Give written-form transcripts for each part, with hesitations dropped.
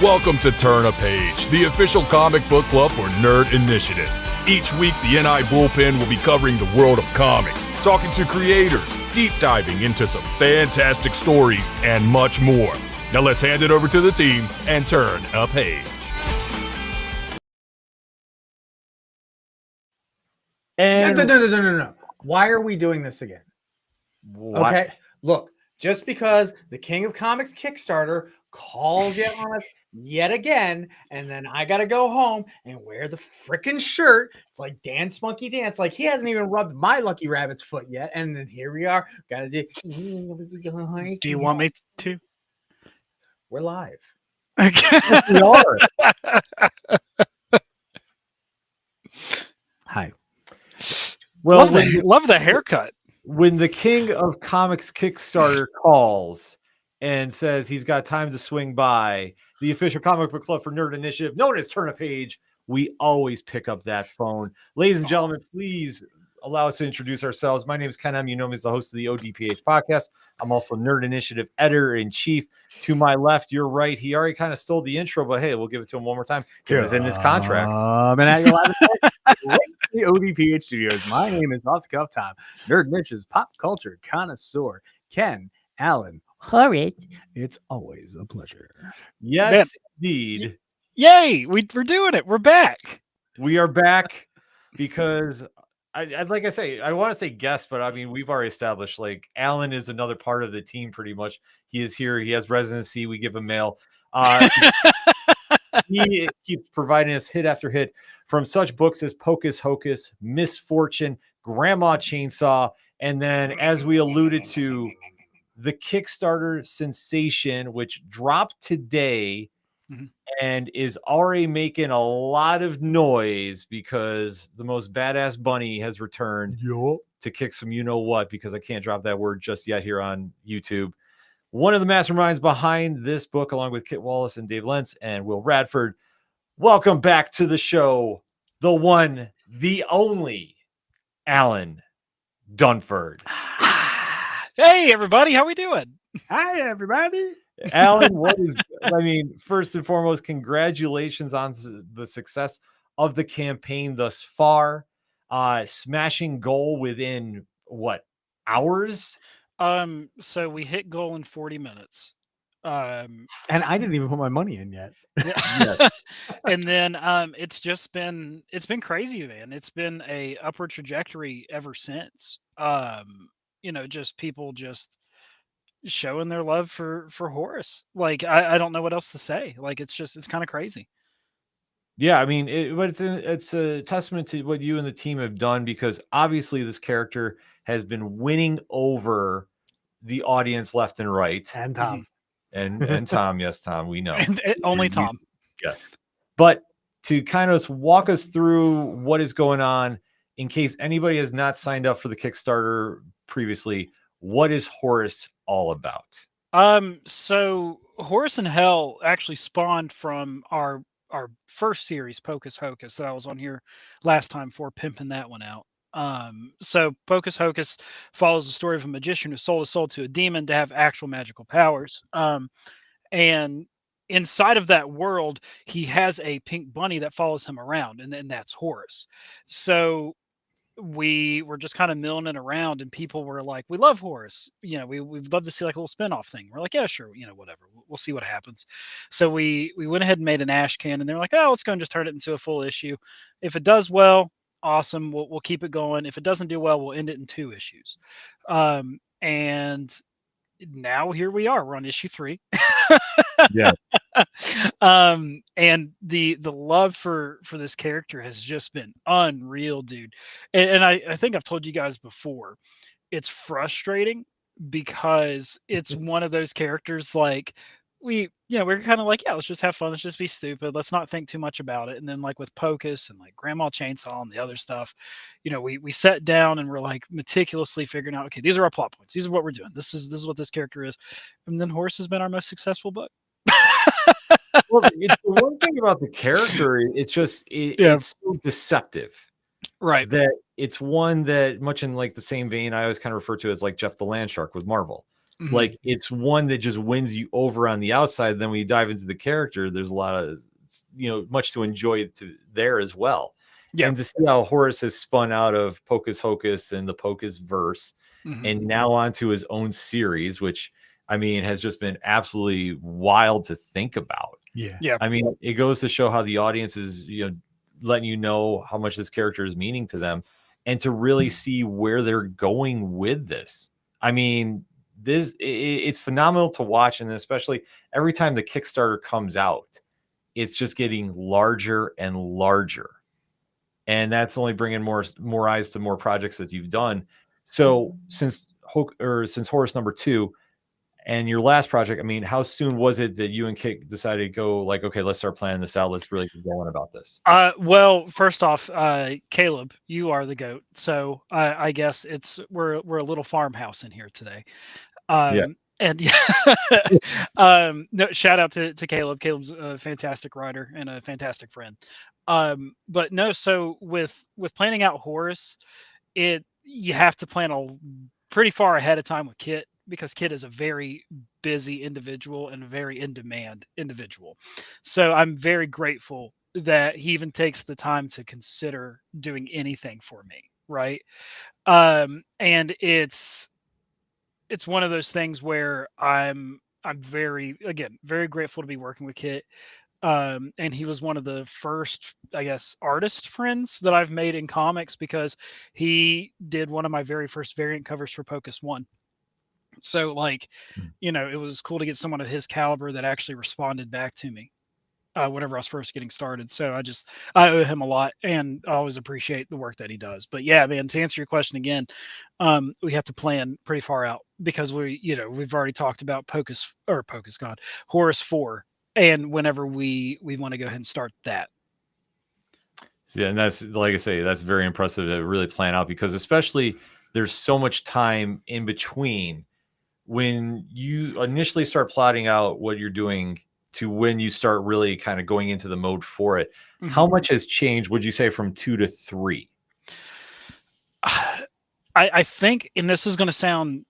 Welcome to Turn a Page, the official comic book club for Nerd Initiative. Each week, the NI Bullpen will be covering the world of comics, talking to creators, deep diving into some fantastic stories, and much more. Now let's hand it over to the team and turn a page. And no. Why are we doing this again? What? Okay, look, just because the King of Comics Kickstarter calls you on us yet again, and then I gotta go home and wear the freaking shirt. It's like Dance Monkey Dance. Like he hasn't even rubbed my lucky rabbit's foot yet, and then here we are. Gotta do. Do you want me to? We're live. We are. Hi. Well, love the haircut. When the King of Comics Kickstarter calls and says he's got time to swing by, the official comic book club for Nerd Initiative, known as Turn a Page, we always pick up that phone. Ladies and gentlemen, please allow us to introduce ourselves. My name is Ken M. You know me as the host of the ODPH podcast. I'm also Nerd Initiative editor-in-chief. To my left, your right. He already kind of stole the intro, but hey, we'll give it to him one more time because it's in his contract. And at your live the ODPH studios. My name is Off the Cuff Tom, Nerd Niche's pop culture connoisseur, Ken Allen. Horus. It's always a pleasure. Yes, indeed. Yay! We're doing it. We're back. We are back because I'd like I say, I want to say guest, but I mean, we've already established like Allen is another part of the team pretty much. He is here. He has residency. We give him mail. He keeps providing us hit after hit from such books as Pocus Hocus, Misfortune, Grandma Chainsaw, and then, as we alluded to, the Kickstarter sensation, which dropped today and is already making a lot of noise because the most badass bunny has returned to kick some you-know-what, because I can't drop that word just yet here on YouTube. One of the masterminds behind this book, along with Kit Wallace and Dave Lentz and Will Radford. Welcome back to the show, the one, the only, Allen Dunford. Hey, everybody. How we doing? Hi, everybody. Allen, first and foremost, congratulations on the success of the campaign thus far. Smashing goal within, what, hours? So we hit goal in 40 minutes. And I didn't even put my money in yet. Yeah. And then it's been crazy, man. It's been a upward trajectory ever since. Just people just showing their love for Horus. Like I don't know what else to say. Like it's kind of crazy. Yeah, I mean, but it's a testament to what you and the team have done, because obviously this character has been winning over the audience left and right. And Tom. And Tom, yes, Tom, we know. Only Tom. Yeah. But to kind of walk us through what is going on, in case anybody has not signed up for the Kickstarter previously, what is Horus all about? So Horus in Hell actually spawned from our first series, Pocus Hocus, that I was on here last time for pimping that one out. So Pocus Hocus follows the story of a magician who sold his soul to a demon to have actual magical powers. And inside of that world, he has a pink bunny that follows him around, and that's Horus. So we were just kind of milling it around, and people were like, we love Horus. We'd love to see like a little spinoff thing. We're like, yeah, sure. Whatever. We'll see what happens. So we went ahead and made an ash can, and they're like, oh, let's go and just turn it into a full issue. If it does well, awesome. We'll keep it going. If it doesn't do well, we'll end it in 2 issues. And now here we are. We're on issue 3. Yeah. And the love for this character has just been unreal, dude. And I think I've told you guys before, it's frustrating because it's one of those characters like we're kind of like, yeah, let's just have fun, let's just be stupid, let's not think too much about it. And then like with Pocus and like Grandma Chainsaw and the other stuff, we sat down and we're like meticulously figuring out, okay, these are our plot points, these are what we're doing, this is what this character is. And then Horus has been our most successful book. Well, it's the one thing about the character, it's just it's so deceptive, right? That it's one that, much in like the same vein, I always kind of refer to as like Jeff the Land Shark with Marvel. Mhm. Like it's one that just wins you over on the outside. Then when you dive into the character, there's a lot of, much to enjoy there as well. Yeah. And to see how Horus has spun out of Pocus Hocus and the Pocus verse, Mhm. and now onto his own series, which I mean has just been absolutely wild to think about. Yeah. Yeah. I mean, it goes to show how the audience is, letting you know how much this character is meaning to them, and to really see where they're going with this. I mean, it's phenomenal to watch, and especially every time the Kickstarter comes out, it's just getting larger and larger, and that's only bringing more eyes to more projects that you've done. So since Horus #2 and your last project, I mean, how soon was it that you and Kit decided to go like, okay, let's start planning this out. Let's really get going about this. Well, first off, Caleb, you are the goat. So I guess we're a little farmhouse in here today. Yes. And no, shout out to Caleb. Caleb's a fantastic writer and a fantastic friend. But no, so with planning out Horus, you have to plan a pretty far ahead of time with Kit, because Kit is a very busy individual and a very in demand individual. So I'm very grateful that he even takes the time to consider doing anything for me, right? And it's one of those things where I'm very grateful to be working with Kit. And he was one of the first, I guess, artist friends that I've made in comics, because he did one of my very first variant covers for Pocus 1. So like, it was cool to get someone of his caliber that actually responded back to me whenever I was first getting started. So I owe him a lot, and I always appreciate the work that he does. But yeah, man, to answer your question again, we have to plan pretty far out, because we've already talked about Horus 4, and whenever we want to go ahead and start that. Yeah, and that's, like I say, that's very impressive to really plan out, because especially there's so much time in between when you initially start plotting out what you're doing to when you start really kind of going into the mode for it. Mhm. How much has changed, would you say, from 2 to 3? I think, and this is going to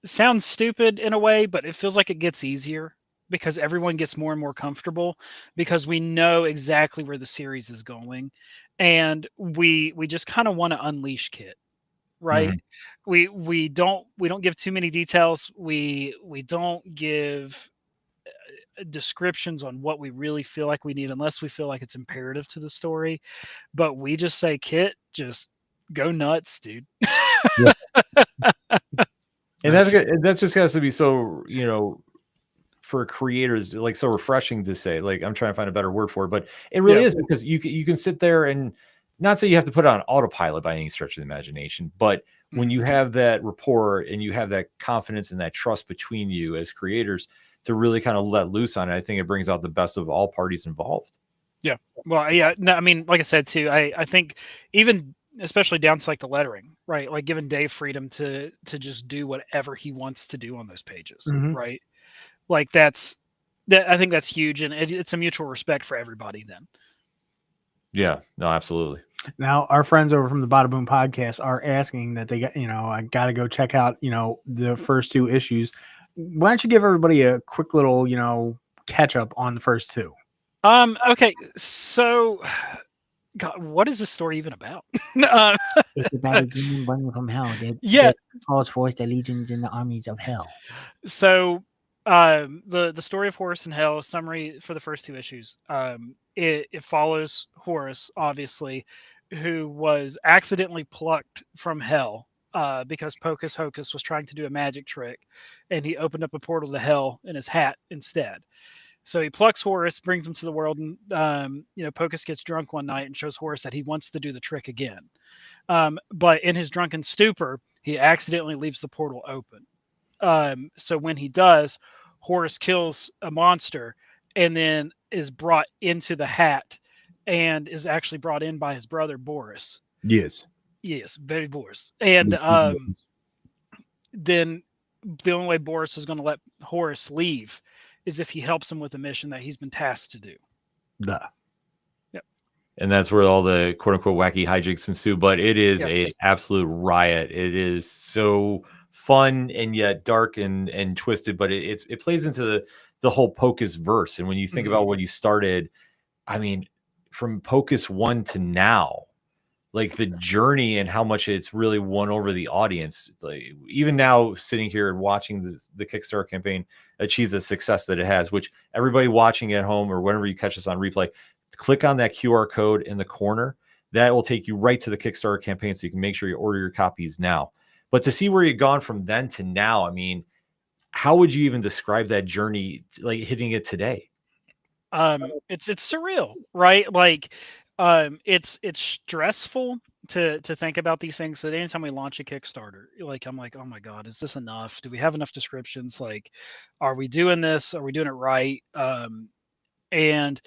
sound stupid in a way, but it feels like it gets easier, because everyone gets more and more comfortable, because we know exactly where the series is going, and we just kind of want to unleash Kit, right? We don't give too many details. We don't give descriptions on what we really feel like we need, unless we feel like it's imperative to the story. But we just say, Kit, just go nuts, dude. And that's just has to be so, for creators, like, so refreshing to say. Like, I'm trying to find a better word for it, but it really is, because you can sit there and not say you have to put it on autopilot by any stretch of the imagination, but when you have that rapport and you have that confidence and that trust between you as creators to really kind of let loose on it, I think it brings out the best of all parties involved. Yeah. Well, yeah. No, I mean, like I said too, I think even especially down to like the lettering, right? Like giving Dave freedom to just do whatever he wants to do on those pages, right? Like I think that's huge, and it's a mutual respect for everybody then. Yeah, no, absolutely. Now, our friends over from the Bada Boom podcast are asking that they got, I got to go check out, the first 2 issues. Why don't you give everybody a quick little, catch up on the first 2? Okay. So, God, what is this story even about? It's about a demon running from hell that calls forth the legions and the armies of hell. So, the story of Horus in Hell, summary for the first 2 issues. It follows Horus, obviously, who was accidentally plucked from hell because Pocus Hocus was trying to do a magic trick, and he opened up a portal to hell in his hat instead. So he plucks Horus, brings him to the world, and Pocus gets drunk one night and shows Horus that he wants to do the trick again. But in his drunken stupor, he accidentally leaves the portal open. So when he does, Horus kills a monster and then is brought into the hat, and is actually brought in by his brother Boris. Yes, very Boris. And then the only way Boris is going to let Horus leave is if he helps him with a mission that he's been tasked to do. Yep. And that's where all the quote unquote wacky hijinks ensue. But it is an absolute riot. It is so fun and yet dark and twisted, but it plays into the whole Pocus verse. And when you think about what you started, I mean, from Pocus 1 to now, like the journey and how much it's really won over the audience. Like even now, sitting here and watching the Kickstarter campaign achieve the success that it has, which everybody watching at home or whenever you catch us on replay, click on that QR code in the corner. That will take you right to the Kickstarter campaign, so you can make sure you order your copies now. But to see where you've gone from then to now, I mean, how would you even describe that journey, like hitting it today? It's surreal, right? Like, it's stressful to think about these things. So anytime we launch a Kickstarter, like I'm like, oh my God, is this enough? Do we have enough descriptions? Like, are we doing this? Are we doing it right? And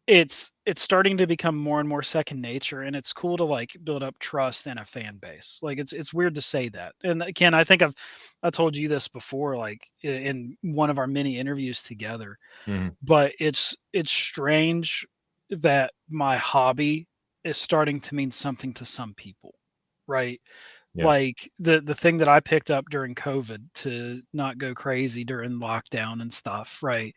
it's starting to become more and more second nature, and it's cool to like build up trust and a fan base. Like it's weird to say that. And Ken, I think I told you this before, like in one of our many interviews together. But it's strange that my hobby is starting to mean something to some people, right? Yeah. Like the thing that I picked up during COVID to not go crazy during lockdown and stuff, right?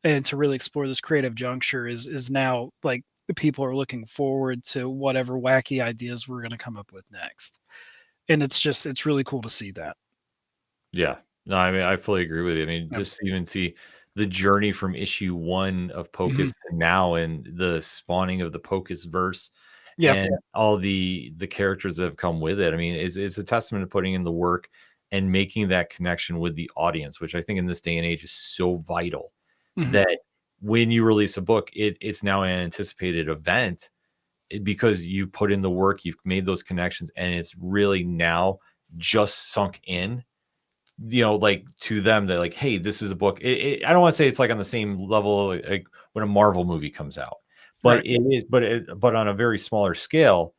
And to really explore this creative juncture is now like the people are looking forward to whatever wacky ideas we're going to come up with next. And it's really cool to see that. Yeah. No, I mean, I fully agree with you. I mean, just even see the journey from issue 1 of Pocus to now, and the spawning of the Pocus verse, and all the characters that have come with it. I mean, it's a testament to putting in the work and making that connection with the audience, which I think in this day and age is so vital. That when you release a book, it's now an anticipated event because you put in the work, you've made those connections, and it's really now just sunk in, you know, like to them, they're like, hey, this is a book. I don't want to say it's like on the same level like when a Marvel movie comes out, but it is, but on a very smaller scale,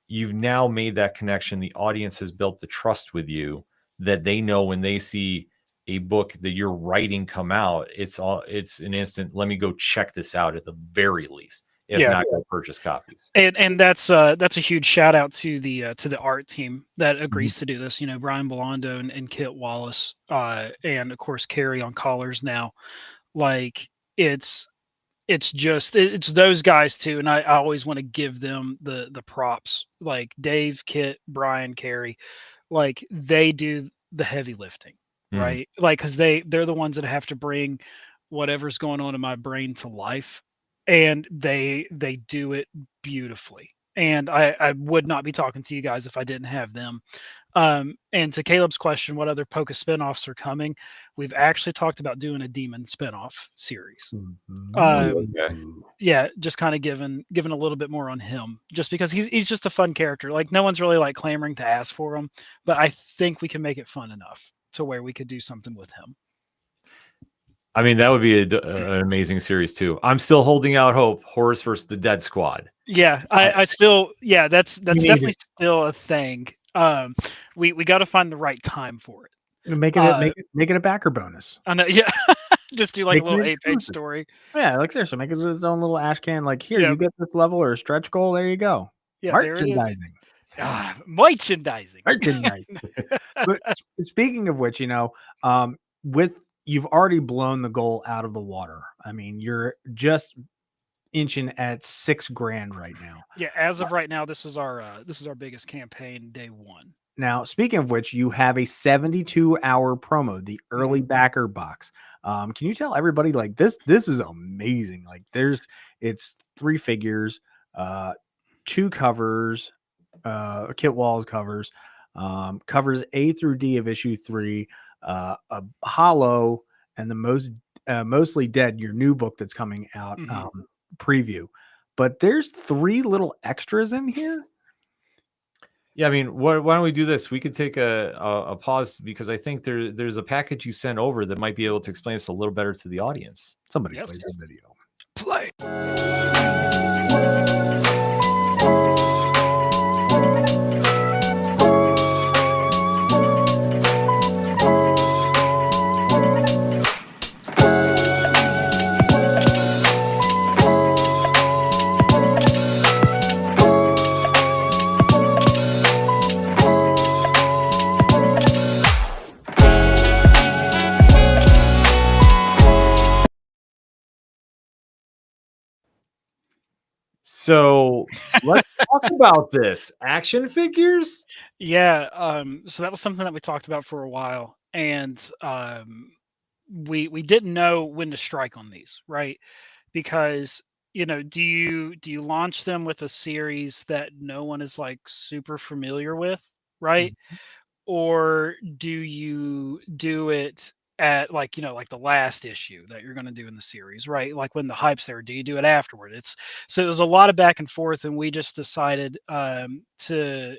you've now made that connection. The audience has built the trust with you that they know when they see a book that you're writing come out, it's an instant, let me go check this out at the very least, if not go purchase copies. And that's a huge shout out to the art team that agrees to do this. You know, Brian Belando and Kit Wallace, and of course Carrie on collars now. Like it's those guys too, and I always want to give them the props. Like Dave, Kit, Brian, Carrie, like they do the heavy lifting, right? Like because they're the ones that have to bring whatever's going on in my brain to life, and they do it beautifully. And I would not be talking to you guys if I didn't have them. And to Caleb's question, what other Pocus spinoffs are coming? We've actually talked about doing a demon spinoff series. Yeah, just kind of giving a little bit more on him, just because he's just a fun character. Like no one's really like clamoring to ask for him, but I think we can make it fun enough to where we could do something with him. I mean, that would be an amazing series too. I'm still holding out hope. Horus versus the Dead Squad. Yeah, I still, yeah, that's definitely still a thing. We got to find the right time for it. Make it a backer bonus. I know, yeah. Just do like a little 8-page story. Yeah, like seriously, make it its own little ash can. Like here, you get this level or a stretch goal. There you go. Yeah, merchandising. Merchandising. But speaking of which, you know, you've already blown the goal out of the water. I mean, you're just inching at $6,000 right now. Yeah, as of right now, this is our biggest campaign, day one. Now, speaking of which, you have a 72-hour promo, the early backer box. Can you tell everybody like this is amazing? Like it's 3 figures, 2 covers, Kit Walls covers, covers A through D of issue 3, a hollow, and the mostly dead, your new book that's coming out, preview. But there's 3 little extras in here. Yeah, I mean, why don't we do this? We could take a pause because I think there's a package you sent over that might be able to explain this a little better to the audience. Somebody play the video. Play. So let's talk about this. Action figures? Yeah, so that was something that we talked about for a while, and we didn't know when to strike on these, right? Because do you launch them with a series that no one is like super familiar with, right? Or do you do it at like the last issue that you're going to do in the series, right? Like when the hype's there, do you do it afterward? So it was a lot of back and forth, and we just decided to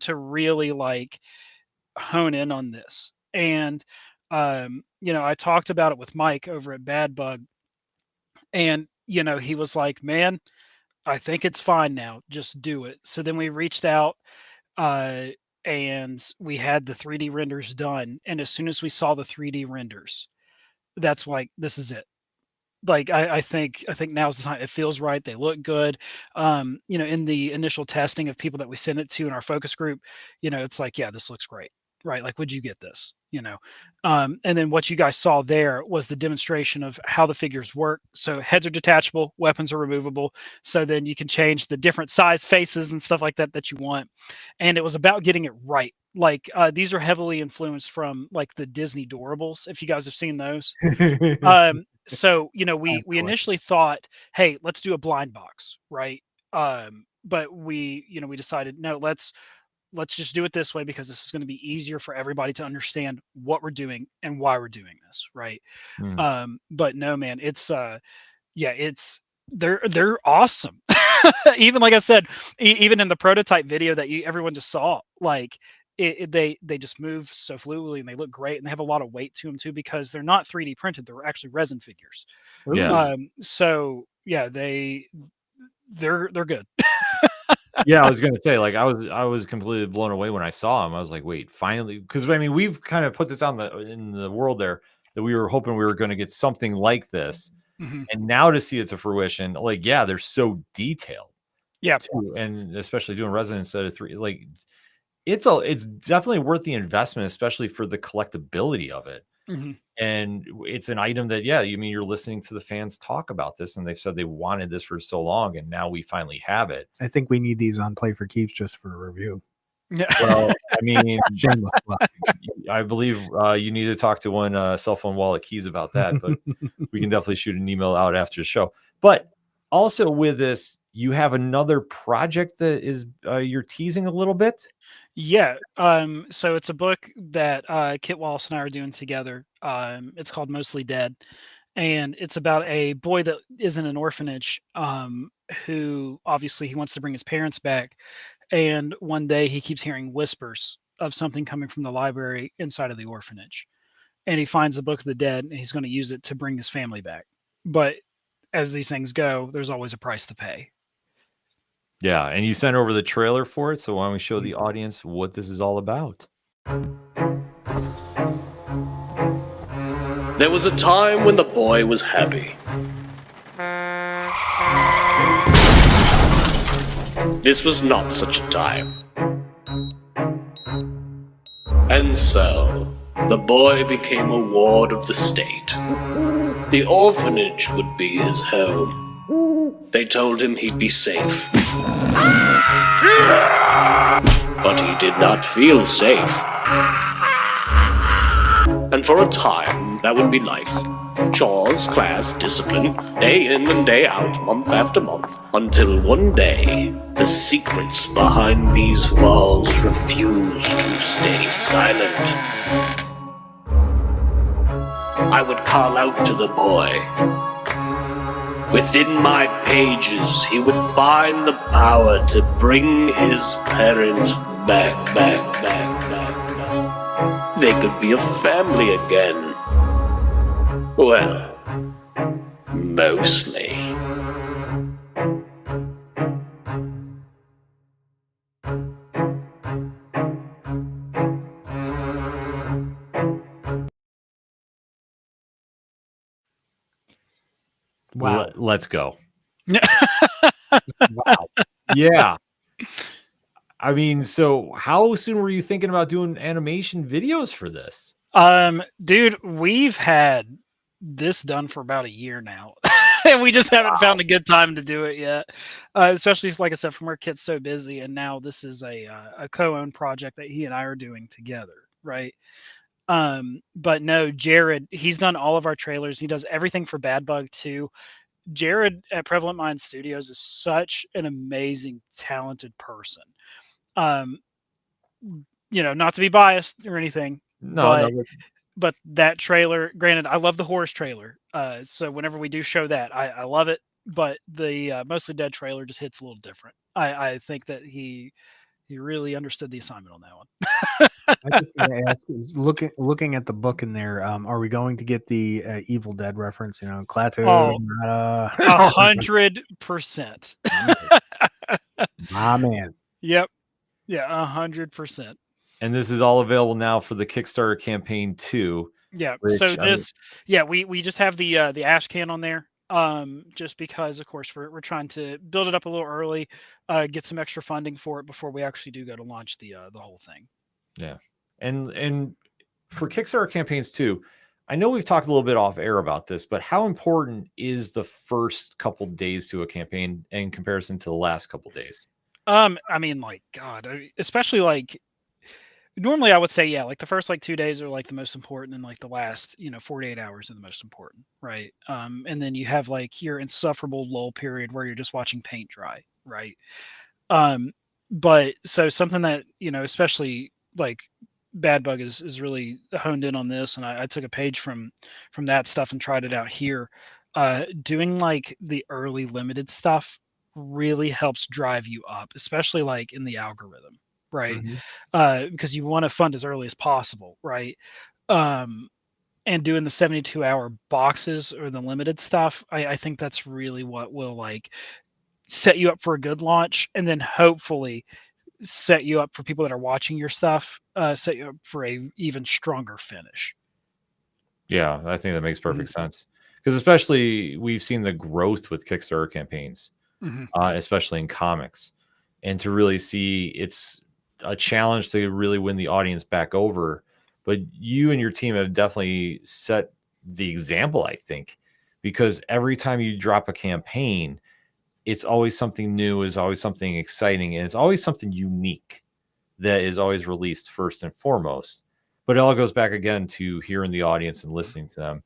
really like hone in on this. And I talked about it with Mike over at Bad Bug, and he was like, "Man, I think it's fine now. Just do it." So then we reached out, uh, and we had the 3D renders done. And as soon as we saw the 3D renders, that's like, this is it. Like I think now's the time. It feels right. They look good. In the initial testing of people that we sent it to in our focus group, it's like, yeah, this looks great, right? Like, would you get this? And then what you guys saw there was the demonstration of how the figures work. So heads are detachable, weapons are removable. So then you can change the different size faces and stuff like that you want. And it was about getting it right. Like these are heavily influenced from like the Disney Doorables, if you guys have seen those. So we initially thought, hey, let's do a blind box, right? But we decided, no, let's just do it this way, because this is going to be easier for everybody to understand what we're doing and why we're doing this, right? But no, man, it's they're awesome. Even like I said, even in the prototype video that everyone just saw, like they just move so fluidly, and they look great, and they have a lot of weight to them too, because they're not 3D printed, they're actually resin figures. Yeah. So yeah, they're good. Yeah, I was gonna say, like, I was completely blown away when I saw him. I was like, wait, finally, because I mean, we've kind of put this on in the world there, that we were hoping we were going to get something like this, Mhm. and now to see it to fruition, like, yeah, they're so detailed. Yeah. Too, and especially doing resin instead of 3, like, it's definitely worth the investment, especially for the collectability of it. Mhm. And it's an item that, yeah, you mean, you're listening to the fans talk about this, and they've said they wanted this for so long, and now we finally have it. I think we need these on Play for Keeps just for a review. Yeah. Well, I mean, Shameless plug. I believe you need to talk to one cell phone wallet keys about that, but we can definitely shoot an email out after the show. But also with this, you have another project that is you're teasing a little bit. Yeah. So it's a book that Kit Wallace and I are doing together. It's called Mostly Dead, and it's about a boy that is in an orphanage, who obviously he wants to bring his parents back, and one day he keeps hearing whispers of something coming from the library inside of the orphanage, and he finds the Book of the Dead, and he's going to use it to bring his family back. But as these things go, there's always a price to pay. Yeah, and you sent over the trailer for it, so why don't we show the audience what this is all about? There was a time when the boy was happy. This was not such a time. And so, the boy became a ward of the state. The orphanage would be his home. They told him he'd be safe. But he did not feel safe. And for a time, that would be life. Chores, class, discipline, day in and day out, month after month, until one day, the secrets behind these walls refused to stay silent. I would call out to the boy. Within my pages, he would find the power to bring his parents back. They could be a family again. Well, mostly. Wow. Let's go. Wow. Yeah. I mean, so how soon were you thinking about doing animation videos for this? Dude, we've had this done for about a year now. and we just haven't found a good time to do it yet. Especially like I said, from our Kit's so busy, and now this is a co-owned project that he and I are doing together, right? But no, Jared, he's done all of our trailers. He does everything for Bad Bug too. Jared at Prevalent Mind Studios is such an amazing, talented person. Not to be biased or anything, No, but that trailer, granted, I love the Horus trailer. So whenever we do show that, I love it. But the Mostly Dead trailer just hits a little different. I think that he really understood the assignment on that one. I just gotta ask, looking at the book in there, are we going to get the Evil Dead reference? Klaatu. 100%. My man. Yep. Yeah, 100%. And this is all available now for the Kickstarter campaign too. Yeah. Which, So we just have the ash can on there. Just because, of course, we're trying to build it up a little early, get some extra funding for it before we actually do go to launch the whole thing. Yeah, and for Kickstarter campaigns too, I know we've talked a little bit off air about this, but how important is the first couple days to a campaign in comparison to the last couple days? I mean, like, God, especially like. Normally, I would say, yeah, like the first 2 days are like the most important, and like the last 48 hours are the most important, right? And then you have like your insufferable lull period where you're just watching paint dry, right? But so something that especially like Bad Bug is really honed in on this, and I took a page from that stuff and tried it out here. Doing like the early limited stuff really helps drive you up, especially like in the algorithm. Right. Because you want to fund as early as possible. Right. And doing the 72-hour boxes or the limited stuff, I think that's really what will like set you up for a good launch, and then hopefully set you up for people that are watching your stuff, set you up for a even stronger finish. Yeah, I think that makes perfect sense. Because especially we've seen the growth with Kickstarter campaigns, especially in comics, and to really see it's a challenge to really win the audience back over. But you and your team have definitely set the example, I think, because every time you drop a campaign, it's always something new, is always something exciting, and it's always something unique that is always released first and foremost. But it all goes back again to hearing the audience and listening to them.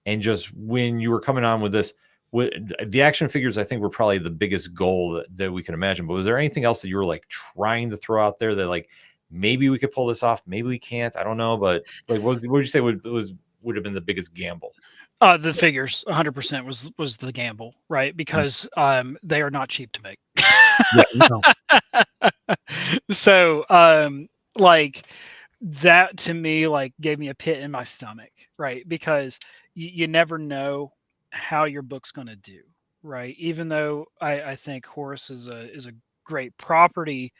And just when you were coming on with this, the action figures, I think, were probably the biggest goal that we can imagine. But was there anything else that you were like trying to throw out there that like maybe we could pull this off, maybe we can't? I don't know, but like, what would you say would have been the biggest gamble? The figures, 100% was the gamble, right? Because they are not cheap to make. So like that to me like gave me a pit in my stomach, right? Because you never know how your book's going to do, right? Even though I think Horus is a great property,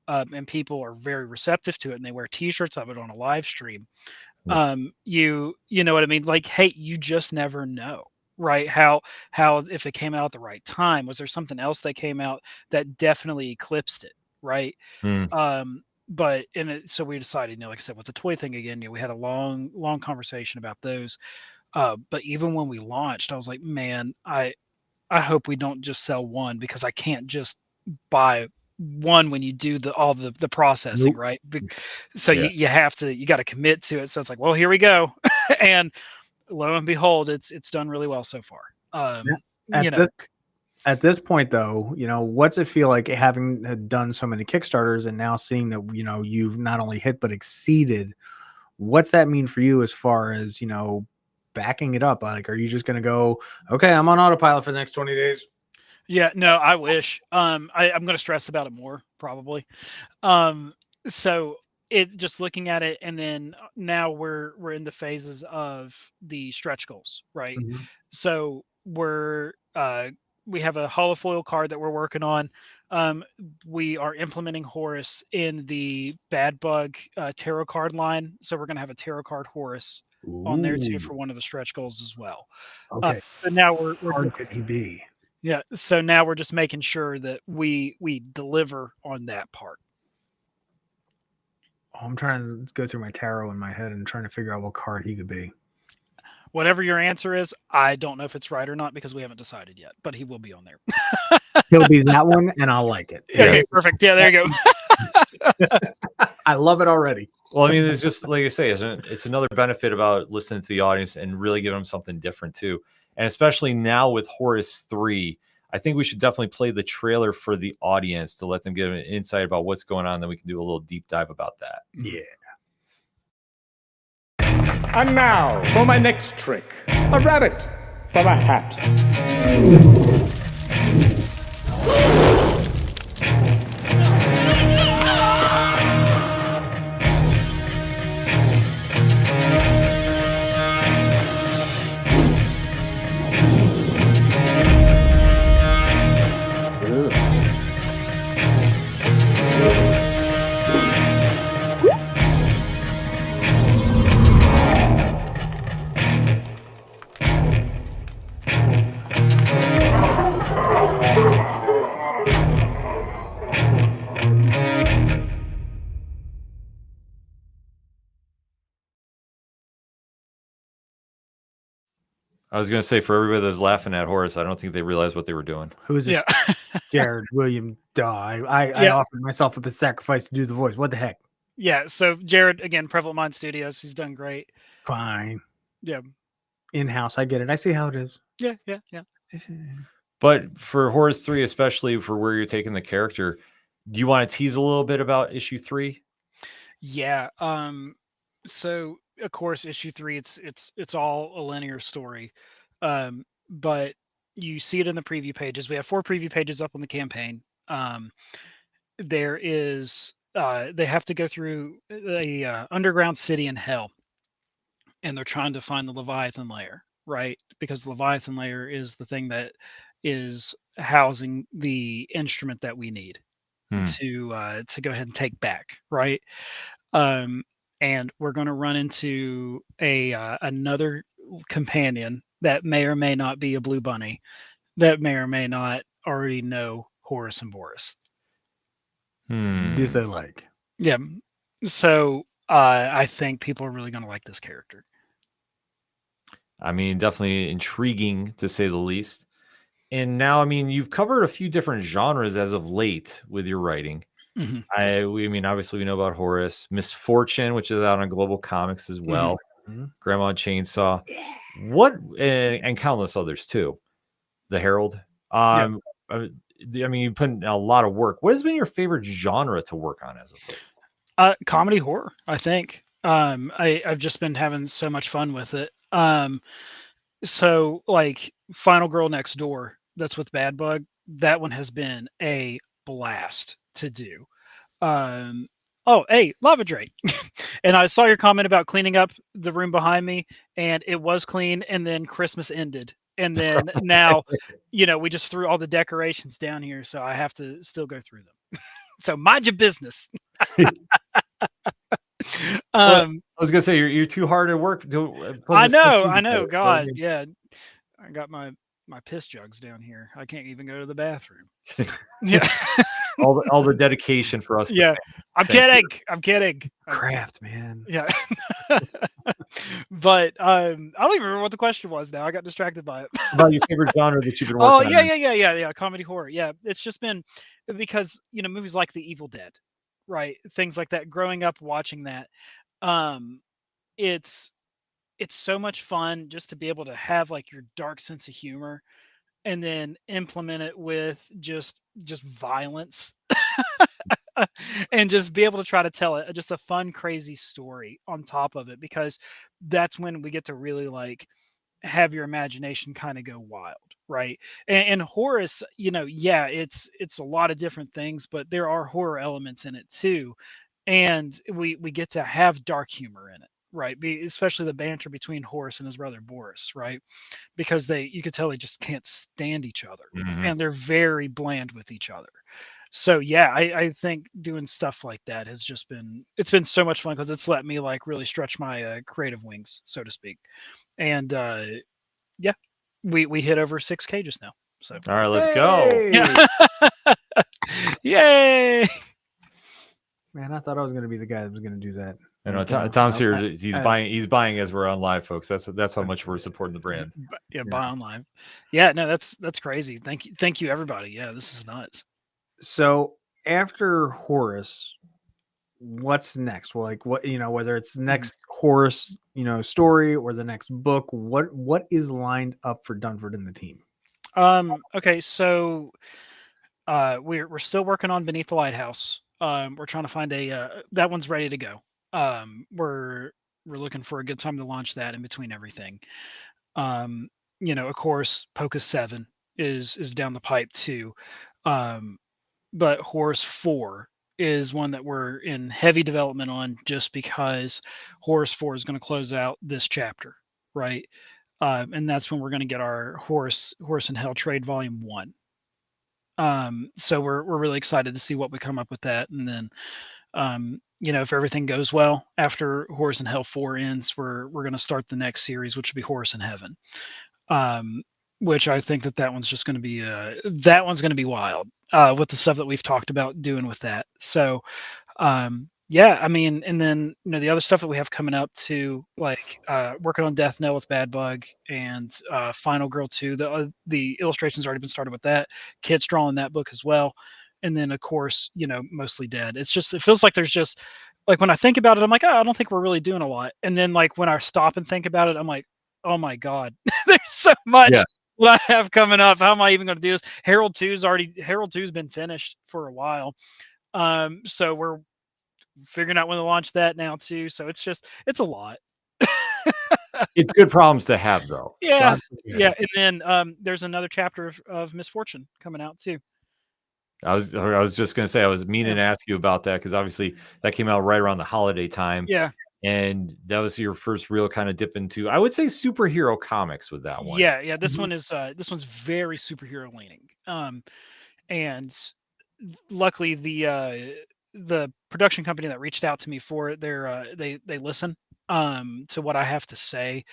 and people are very receptive to it, and they wear T-shirts of it on a live stream. You know what I mean? Like, hey, you just never know, right? How if it came out at the right time, was there something else that came out that definitely eclipsed it, right? But so we decided, like I said, with the toy thing again, we had a long conversation about those. But even when we launched, I was like, man, I hope we don't just sell one, because I can't just buy one when you do all the processing, right? So you got to commit to it. So it's like, well, here we go. And lo and behold, it's done really well so far. At this point, though, what's it feel like having done so many Kickstarters and now seeing that, you've not only hit but exceeded? What's that mean for you as far as, backing it up? Like, are you just going to go, okay, I'm on autopilot for the next 20 days? Yeah, no, I wish. I'm going to stress about it more probably. So it just looking at it, and then now we're in the phases of the stretch goals, right? So we have a holofoil card that we're working on. We are implementing Horus in the Bad Bug tarot card line, so we're going to have a tarot card Horus on there too for one of the stretch goals as well. Okay. So now we're hard could he be? Yeah. So now we're just making sure that we deliver on that part. I'm trying to go through my tarot in my head and trying to figure out what card he could be. whatever your answer is, I don't know if it's right or not because we haven't decided yet, but he will be on there. He'll be that one, and I'll like it. Okay, Yes. perfect. Yeah, there you go. I love it already. Well, I mean, it's just like I say, it's another benefit about listening to the audience and really giving them something different too. And especially now with Horus 3, I think we should definitely play the trailer for the audience to let them get an insight about what's going on. Then we can do a little deep dive about that. Yeah. And now for my next trick. A rabbit from a hat. I was going to say, for everybody that's laughing at Horus, I don't think they realized what they were doing. Who is this? Yeah. Jared William Daw. I offered myself up as sacrifice to do the voice. What the heck? Yeah. So Jared, again, Prevalent Mind Studios, he's done great. Fine. Yeah. In-house. I get it. I see how it is. Yeah. But for Horus 3, especially for where you're taking the character, do you want to tease a little bit about issue 3? Yeah. So of course, issue 3, it's all a linear story. But you see it in the preview pages. We have 4 preview pages up on the campaign. There is they have to go through a underground city in hell, and they're trying to find the Leviathan layer, right? Because the Leviathan layer is the thing that is housing the instrument that we need to go ahead and take back, right? And we're going to run into another companion that may or may not be a blue bunny, that may or may not already know Horus and Boris. This I like. Yeah. So I think people are really going to like this character. I mean, definitely intriguing to say the least. And now, I mean, you've covered a few different genres as of late with your writing. Mhm. I mean, obviously we know about Horus, Misfortune, which is out on Global Comics as well. Grandma Chainsaw, what, and countless others too. The Herald. I mean, you put in a lot of work. What has been your favorite genre to work on as of late? Comedy horror, I think. I've just been having so much fun with it. So like Final Girl Next Door, that's with Bad Bug. That one has been a blast to do. Oh, hey, Lava Drake. And I saw your comment about cleaning up the room behind me, and it was clean, and then Christmas ended. And then now, we just threw all the decorations down here, so I have to still go through them. So mind your business. I was gonna say you're too hard at work. I know. God, yeah. I got my piss jugs down here. I can't even go to the bathroom. Yeah. all the dedication for us. Yeah. I'm kidding. Craft, man. Yeah. But I don't even remember what the question was now. I got distracted by it. About your favorite genre that you've been working on. Yeah. Comedy horror. Yeah. It's just been because, movies like The Evil Dead, right? Things like that. Growing up watching that. It's so much fun just to be able to have like your dark sense of humor and then implement it with just violence and just be able to try to tell it just a fun, crazy story on top of it, because that's when we get to really like have your imagination kind of go wild, right? And Horus, it's a lot of different things, but there are horror elements in it too. And we get to have dark humor in it, right? Especially the banter between Horus and his brother Boris, right? Because you could tell they just can't stand each other, and they're very bland with each other. So yeah, I think doing stuff like that has just been so much fun because it's let me like really stretch my creative wings, so to speak. And yeah, we hit over 6 cages now. So all right, let's go. Yay! Man, I thought I was going to be the guy that was going to do that. I know Tom's here. He's buying as we're on live, folks. That's how much we're supporting the brand. Yeah, buy on live. Yeah, no, that's crazy. Thank you, everybody. Yeah, this is nuts. So after Horus, what's next? Well, like what whether it's the next Horus story or the next book, what is lined up for Dunford and the team? Okay, so we're still working on Beneath the Lighthouse. We're trying to find that one's ready to go. We're looking for a good time to launch that in between everything. Of course, Pocus 7 is down the pipe too. But Horus 4 is one that we're in heavy development on, just because Horus 4 is going to close out this chapter, right? And that's when we're going to get our Horus in Hell Trade Volume 1. So we're really excited to see what we come up with that. And then if everything goes well after Horus in Hell 4 ends, we're going to start the next series, which will be Horus in Heaven. Which I think that one's just going to be wild with the stuff that we've talked about doing with that. So yeah, I mean, and then the other stuff that we have coming up too, like working on Death Knell with Bad Bug and Final Girl 2. The illustrations already been started with that. Kit's drawing that book as well. And then of course, Mostly Dead. It feels like there's just, like, when I think about it, I'm like, oh, I don't think we're really doing a lot. And then like when I stop and think about it, I'm like, oh my God, there's so much. Yeah. What I have coming up. How am I even going to do this? Herald 2's been finished for a while. So we're figuring out when to launch that now too. So it's a lot. It's good problems to have, though. Yeah. Yeah. And then there's another chapter of Misfortune coming out too. I was just going to say, I was meaning to ask you about that, because obviously that came out right around the holiday time. Yeah. And that was your first real kind of dip into, I would say, superhero comics with that one. Yeah. This one's very superhero leaning. And luckily the production company that reached out to me for it, they listen to what I have to say,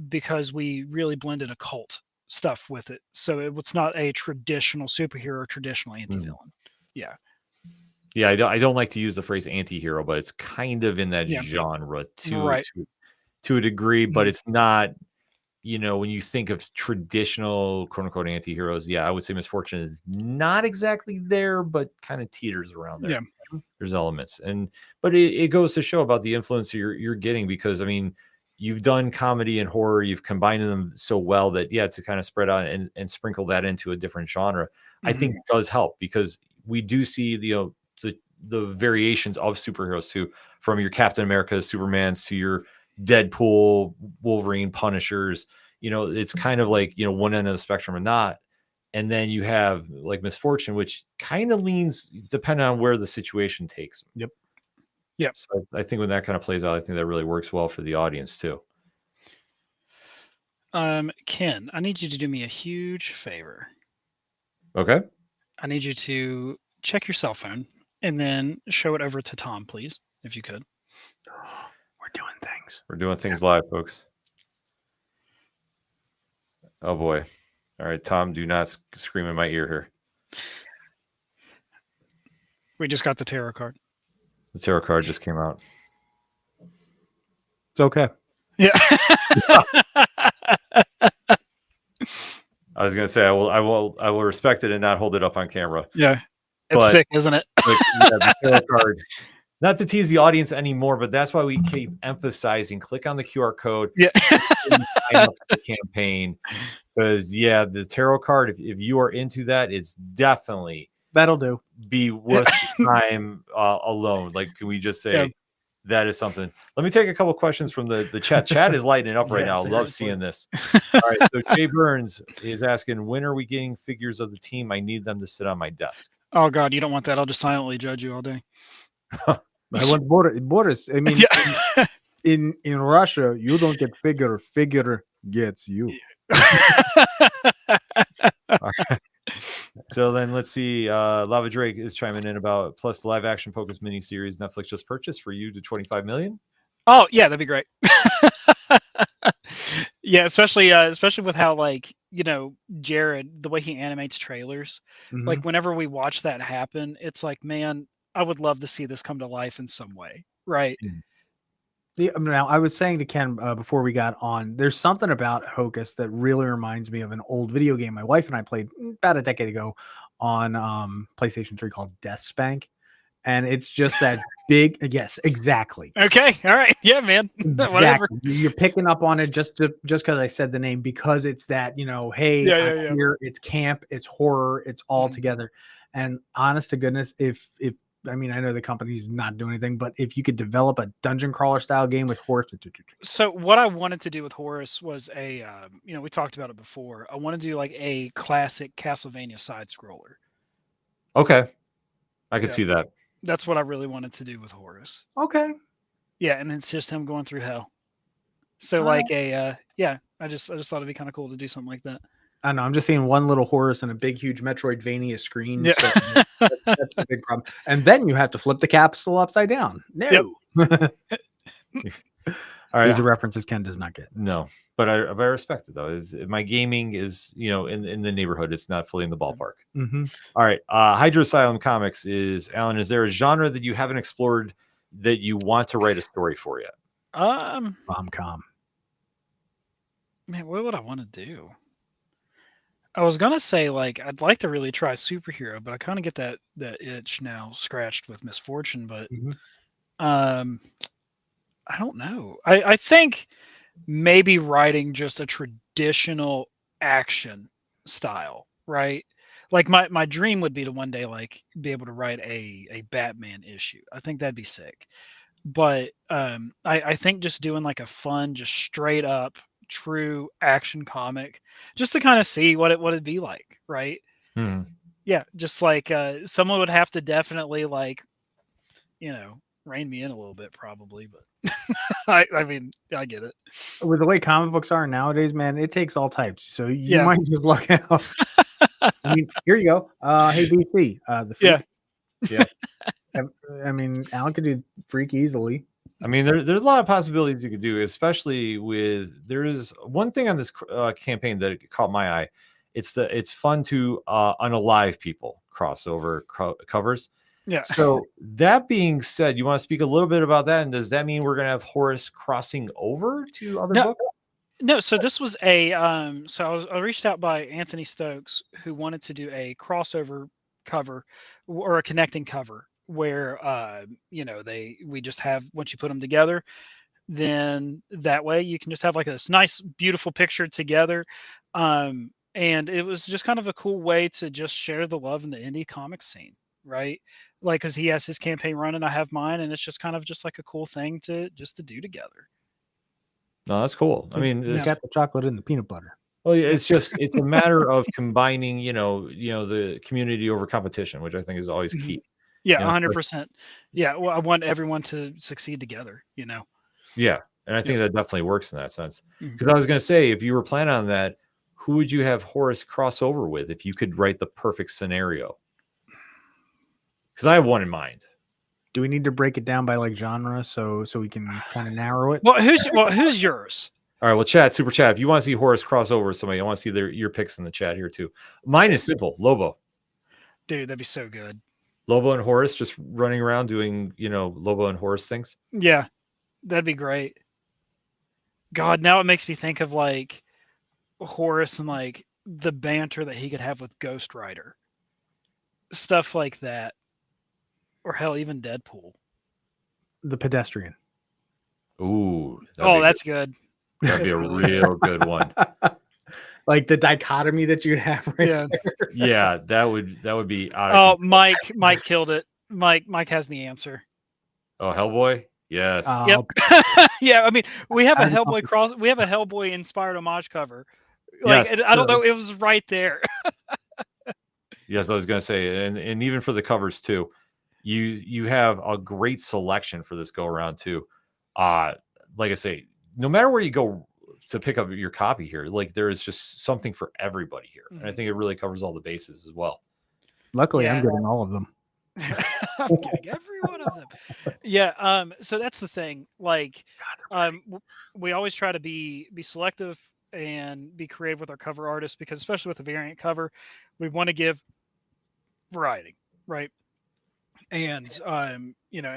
because we really blended occult stuff with it. So it's not a traditional superhero or traditional anti-villain. Yeah. Yeah, I don't like to use the phrase anti-hero, but it's kind of in that genre to a degree, but it's not, when you think of traditional quote unquote anti-heroes, yeah, I would say Misfortune is not exactly there, but kind of teeters around there. Yeah. There's elements. But it goes to show about the influence you're getting, because I mean, you've done comedy and horror, you've combined them so well that, yeah, to kind of spread out and sprinkle that into a different genre, I think does help, because we do see the variations of superheroes too, from your Captain America's, Supermans to your Deadpool, Wolverine, Punishers. It's kind of like, one end of the spectrum or not. And then you have like Misfortune, which kind of leans depending on where the situation takes them. Yep. So I think when that kind of plays out, I think that really works well for the audience too. Ken, I need you to do me a huge favor. Okay. I need you to check your cell phone and then show it over to Tom, please, if you could. We're doing things. Live, folks. Oh boy. All right, Tom, do not scream in my ear here. We just got the tarot card. The tarot card just came out. It's okay. Yeah. I was gonna say I will respect it and not hold it up on camera. Yeah. It's sick, isn't it? The tarot card. Not to tease the audience anymore, but that's why we keep emphasizing, click on the QR code. Yeah. Sign up for the campaign. Because the tarot card, if you are into that, it's definitely that'll do. Be worth the time alone. Like, can we just say that is something? Let me take a couple questions from the chat. Chat is lighting up right now. Love seeing this. All right. So Jay Burns is asking, when are we getting figures of the team? I need them to sit on my desk. Oh God, you don't want that. I'll just silently judge you all day. I want Boris. I mean, in Russia, you don't get figure gets you. So then let's see. Lava Drake is chiming in about plus the live action Pocus miniseries Netflix just purchased for you to 25 million. Oh yeah, that'd be great. Yeah, especially with how, like, Jared, the way he animates trailers, like whenever we watch that happen, it's like, man, I would love to see this come to life in some way, right? Now, I was saying to Ken before we got on, there's something about Hocus that really reminds me of an old video game my wife and I played about a decade ago on PlayStation 3 called Death Spank. And it's just that big. Yes, exactly. Okay. All right. Yeah, man. Whatever. Exactly. You're picking up on it just because I said the name, because it's that, hey, Yeah, I'm yeah. here, it's camp, it's horror, it's all Mhm. together. And honest to goodness, if I mean, I know the company's not doing anything, but if you could develop a dungeon crawler style game with Horus. So what I wanted to do with Horus was we talked about it before. I want to do like a classic Castlevania side scroller. Okay, I could Yeah. see that. That's what I really wanted to do with Horus. Okay. Yeah, and it's just him going through hell. So All like I just thought it'd be kind of cool to do something like that. I know. I'm just seeing one little Horus and a big, huge Metroidvania screen. Yeah. So that's a big problem. And then you have to flip the capsule upside down. No. Yep. All right. These are references Ken does not get. No, but I respect it though. My gaming is in the neighborhood. It's not fully in the ballpark. Mm-hmm. All right. Hydra Asylum Comics is Alan. Is there a genre that you haven't explored that you want to write a story for yet? Rom-com. Man, what would I want to do? I was gonna say like I'd like to really try superhero, but I kind of get that itch now scratched with Misfortune. But Mhm. I don't know. I think maybe writing just a traditional action style, right? Like my dream would be to one day like be able to write a Batman issue. I think that'd be sick. But I think just doing like a fun, just straight up true action comic, just to kind of see what it'd be like, right? Hmm. Yeah, just like someone would have to definitely like, rein me in a little bit probably, but I mean, I get it. With the way comic books are nowadays, man, it takes all types. So you Yeah. might just look out. I mean, here you go. Hey, BC, the freak. Yeah. I mean, Alan could do freak easily. I mean, there's a lot of possibilities you could do, especially there is one thing on this campaign that caught my eye. It's fun to unalive people crossover covers. Yeah. So that being said, you want to speak a little bit about that, and does that mean we're going to have Horus crossing over to other books? No, so this was so I reached out by Anthony Stokes, who wanted to do a crossover cover or a connecting cover where we just have, once you put them together, then that way you can just have like this nice beautiful picture together. And it was just kind of a cool way to just share the love in the indie comic scene, right? Like, because he has his campaign running, I have mine, and it's just kind of just like a cool thing to do together. No, that's cool. I mean, You got the chocolate and the peanut butter. well, it's a matter of combining, the community over competition, which I think is always key. Yeah, You know, 100%. Yeah, well, I want everyone to succeed together, Yeah, and I think that definitely works in that sense. Mhm. Because I was going to say, if you were planning on that, who would you have Horus cross over with if you could write the perfect scenario? Because I have one in mind. Do we need to break it down by like genre so we can kind of narrow it? Well, who's yours? All right, well, super chat. If you want to see Horus cross over with somebody, I want to see your picks in the chat here too. Mine is simple: Lobo. Dude, that'd be so good. Lobo and Horus just running around doing, Lobo and Horus things. Yeah, that'd be great. God, now it makes me think of like Horus and like the banter that he could have with Ghost Rider. Stuff like that. Or hell, even Deadpool. The pedestrian. Ooh. That's good. That'd be a real good one. Like the dichotomy that you'd have right Yeah. there. Yeah, that would be out of Mike killed it. Mike has the answer. Oh, Hellboy? Yes. Yep. Yeah, I mean, we have a Hellboy inspired homage cover. Like, Yes, I don't know, it was right there. Yes, I was gonna say, and even for the covers too, you have a great selection for this go around too. Like I say, no matter where you go to pick up your copy here, like there is just something for everybody here. And I think it really covers all the bases as well. Luckily, Yeah. I'm getting all of them. I'm getting every one of them. Yeah. So that's the thing. Like, we always try to be selective and be creative with our cover artists, because especially with a variant cover, we want to give variety, right? And and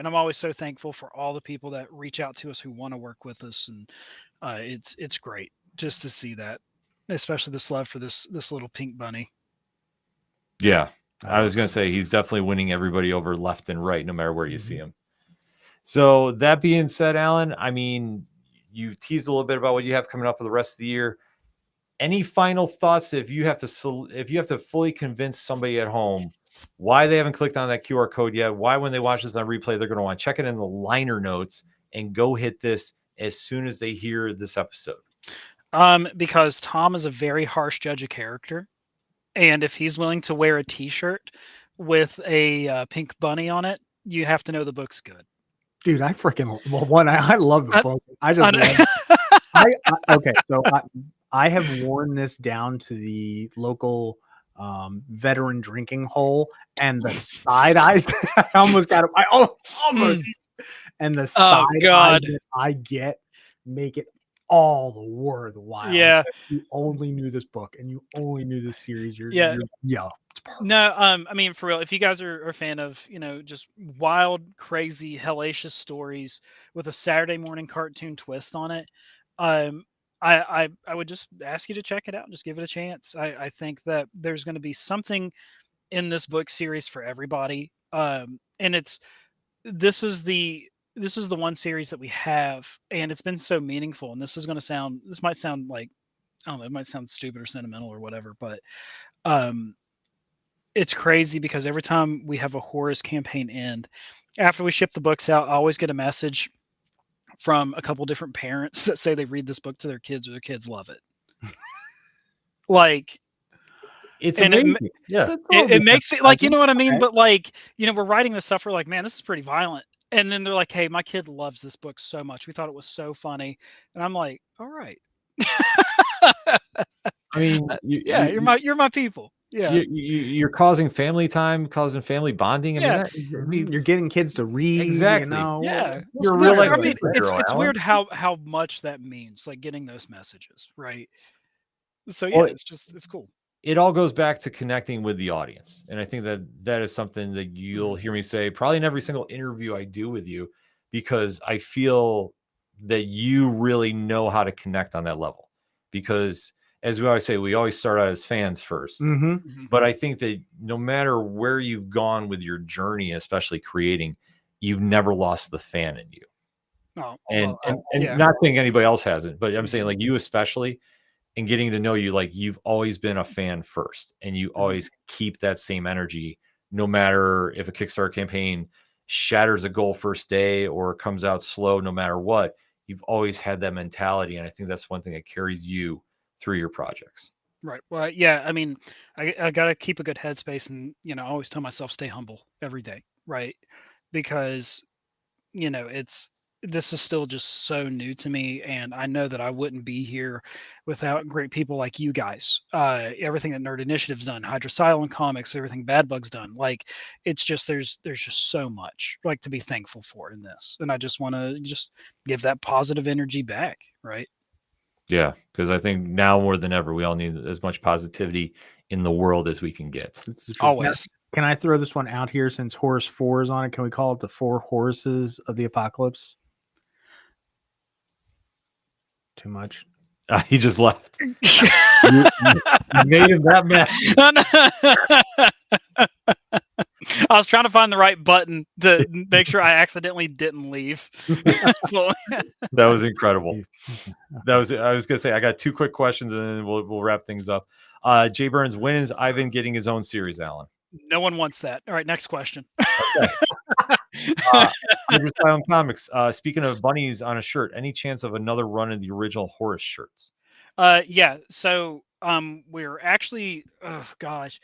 I'm always so thankful for all the people that reach out to us who want to work with us, and it's great just to see that, especially this love for this little pink bunny. Yeah, I was gonna say he's definitely winning everybody over left and right, no matter where you see him. So that being said, Alan, I mean, you teased a little bit about what you have coming up for the rest of the year. Any final thoughts if you have to fully convince somebody at home why they haven't clicked on that QR code yet, why when they watch this on replay they're going to want to check it in the liner notes and go hit this as soon as they hear this episode? Because Tom is a very harsh judge of character, and if he's willing to wear a T-shirt with a pink bunny on it, you have to know the book's good. Dude, I freaking I love the book. I just love it. Okay, so I have worn this down to the local veteran drinking hole, and the side eyes I almost got him. I almost and the side eyes that I get make it all the worthwhile. Yeah. If you only knew this book and you only knew this series, it's perfect. No, I mean, for real, if you guys are a fan of, just wild, crazy, hellacious stories with a Saturday morning cartoon twist on it, I would just ask you to check it out and just give it a chance. I think that there's going to be something in this book series for everybody. And this is the one series that we have, and it's been so meaningful. And this might sound like, I don't know, it might sound stupid or sentimental or whatever, but it's crazy because every time we have a Horus campaign end, after we ship the books out, I always get a message from a couple different parents that say they read this book to their kids or their kids love it. Like, it's amazing. It makes me like, you know what I mean? But like, we're writing this stuff. We're like, man, this is pretty violent. And then they're like, hey, my kid loves this book so much. We thought it was so funny. And I'm like, all right. I mean, you're my people. Yeah, you're causing family time, causing family bonding. I mean, you're getting kids to read. Exactly. Yeah, you're real. I mean, it's weird how much that means, like getting those messages, right? So yeah, it's cool. It all goes back to connecting with the audience, and I think that is something that you'll hear me say probably in every single interview I do with you, because I feel that you really know how to connect on that level. Because as we always say, we always start out as fans first. But I think that no matter where you've gone with your journey, especially creating, you've never lost the fan in you. Oh, and not saying anybody else hasn't, but I'm saying like you especially, and getting to know you, like you've always been a fan first, and you always keep that same energy, no matter if a Kickstarter campaign shatters a goal first day or comes out slow, no matter what, you've always had that mentality. And I think that's one thing that carries you through your projects. Right. Well, yeah, I mean, I got to keep a good headspace, and, I always tell myself, stay humble every day. Right. Because, this is still just so new to me, and I know that I wouldn't be here without great people like you guys. Everything that Nerd Initiative's done, Hydrocylon Comics, everything Bad Bug's done. Like, it's just there's just so much like to be thankful for in this, and I just want to just give that positive energy back. Right. Yeah, because I think now more than ever, we all need as much positivity in the world as we can get. Always. Can I throw this one out here since Horus 4 is on it? Can we call it the 4 Horuses of the Apocalypse? Too much. He just left. you made him that mad. I was trying to find the right button to make sure I accidentally didn't leave. That was incredible. I was gonna say I got 2 quick questions and then we'll wrap things up. Jay Burns, when is Ivan getting his own series, Alan? No one wants that. All right, next question. Silent Comics. Speaking of bunnies on a shirt, any chance of another run of the original Horus shirts? Yeah. So we're actually, oh gosh,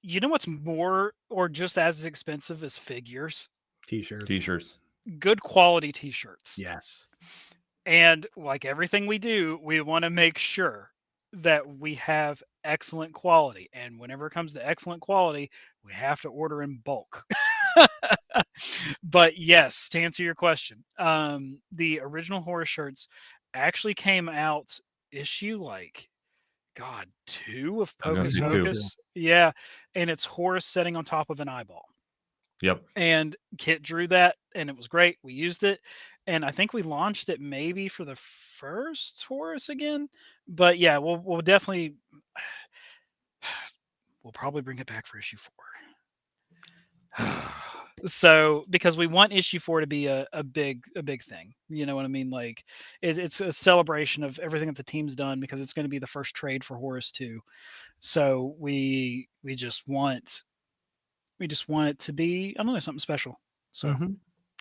you know what's more or just as expensive as figures? T-shirts. Good quality T-shirts. Yes. And like everything we do, we want to make sure that we have excellent quality. And whenever it comes to excellent quality, we have to order in bulk. But yes, to answer your question, the original Horus shirts actually came out issue 2 of Pocus Hocus. Yeah. And it's Horus sitting on top of an eyeball. Yep. And Kit drew that, and it was great. We used it, and I think we launched it maybe for the first Horus again. But yeah, we'll definitely we'll probably bring it back for issue 4. So because we want issue 4 to be a big thing, you know what I mean? Like it's a celebration of everything that the team's done, because it's going to be the first trade for Horus 2. So we just want it to be, I don't know, something special. So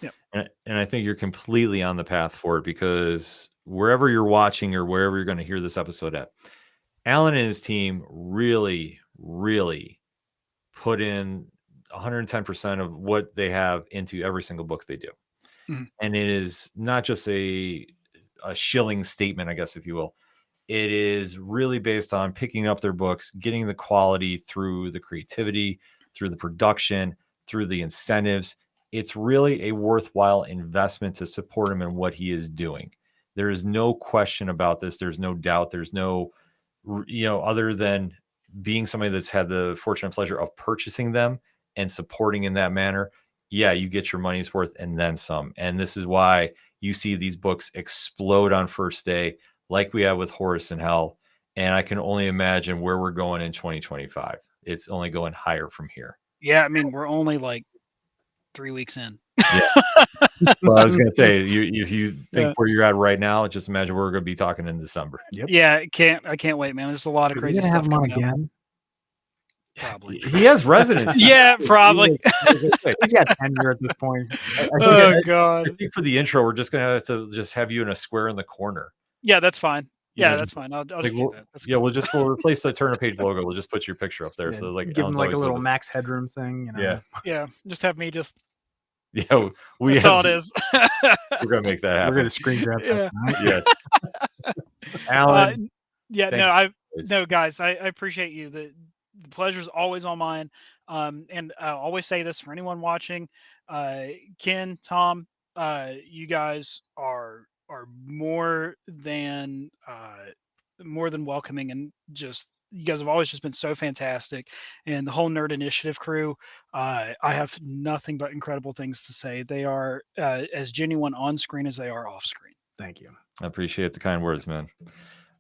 yeah. And I think you're completely on the path for it, because wherever you're watching or wherever you're going to hear this episode at, Allen and his team really, really put in 110% of what they have into every single book they do. And it is not just a shilling statement, I guess, if you will. It is really based on picking up their books, getting the quality through the creativity, through the production, through the incentives. It's really a worthwhile investment to support him in what he is doing. There is no question about this. There's no doubt. There's no, other than being somebody that's had the fortunate pleasure of purchasing them and supporting in that manner. Yeah, you get your money's worth and then some. And this is why you see these books explode on first day, like we have with Horus in Hell. And I can only imagine where we're going in 2025. It's only going higher from here. Yeah, I mean, we're only like 3 weeks in. Yeah. Well, I was going to say, if you think where you're at right now, just imagine we're going to be talking in December. Yep. Yeah, I can't wait, man. There's a lot of crazy stuff coming up. Probably. He has resonance. Yeah, probably. He's got tenure at this point. God. I think for the intro, we're just going to have to just have you in a square in the corner. Yeah, that's fine. Yeah, know, that's fine. I'll just do that. That's cool. We'll replace the turn of page logo. We'll just put your picture up there. Yeah, So like give him like a little Max Headroom thing. You know? Yeah. Yeah, just have me just. Yeah, that's all it is. We're gonna make that happen. We're gonna screen grab that tonight. Yeah. Allen. No, guys, I appreciate you. The pleasure is always on mine. And I always say this for anyone watching. Ken, Tom, you guys are more than welcoming, and just you guys have always just been so fantastic, and the whole Nerd Initiative crew. I have nothing but incredible things to say. They are as genuine on screen as they are off screen. Thank you. I appreciate the kind words, man.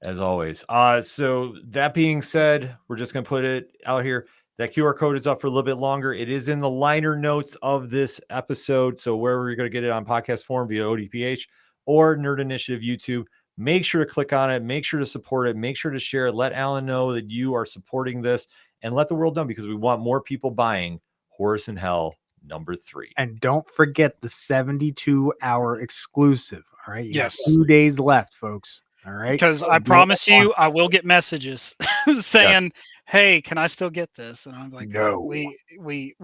As always. So that being said, we're just gonna put it out here. That QR code is up for a little bit longer. It is in the liner notes of this episode. So wherever you're going to get it on podcast form via ODPH or Nerd Initiative YouTube, make sure to click on it. Make sure to support it. Make sure to share it. Let Allen know that you are supporting this, and let the world know, because we want more people buying Horus in Hell #3. And don't forget the 72-hour exclusive. All right. Yes. 2 days left, folks. All right. Because I promise you, I will get messages saying, "Hey, can I still get this?" And I'm like, "No." We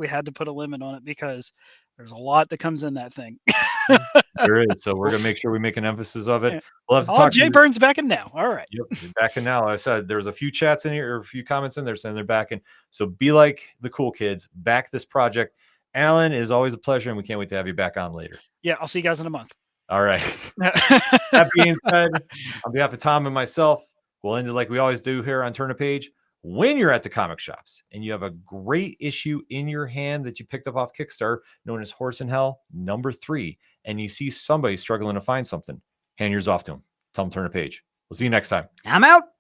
had to put a limit on it because there's a lot that comes in that thing. There is. So we're gonna make sure we make an emphasis of it. We'll have to Oh, talk. Jay Burns backing now. All right. Yep, backing now. I said there's a few chats in here, or a few comments in there saying they're backing. So be like the cool kids. Back this project. Allen, is always a pleasure, and we can't wait to have you back on later. Yeah, I'll see you guys in a month. All right. That being said, on behalf of Tom and myself, we'll end it like we always do here on Turn a Page. When you're at the comic shops and you have a great issue in your hand that you picked up off Kickstarter, known as Horus in Hell #3, and you see somebody struggling to find something, hand yours off to them. Tell them turn a page. We'll see you next time. I'm out.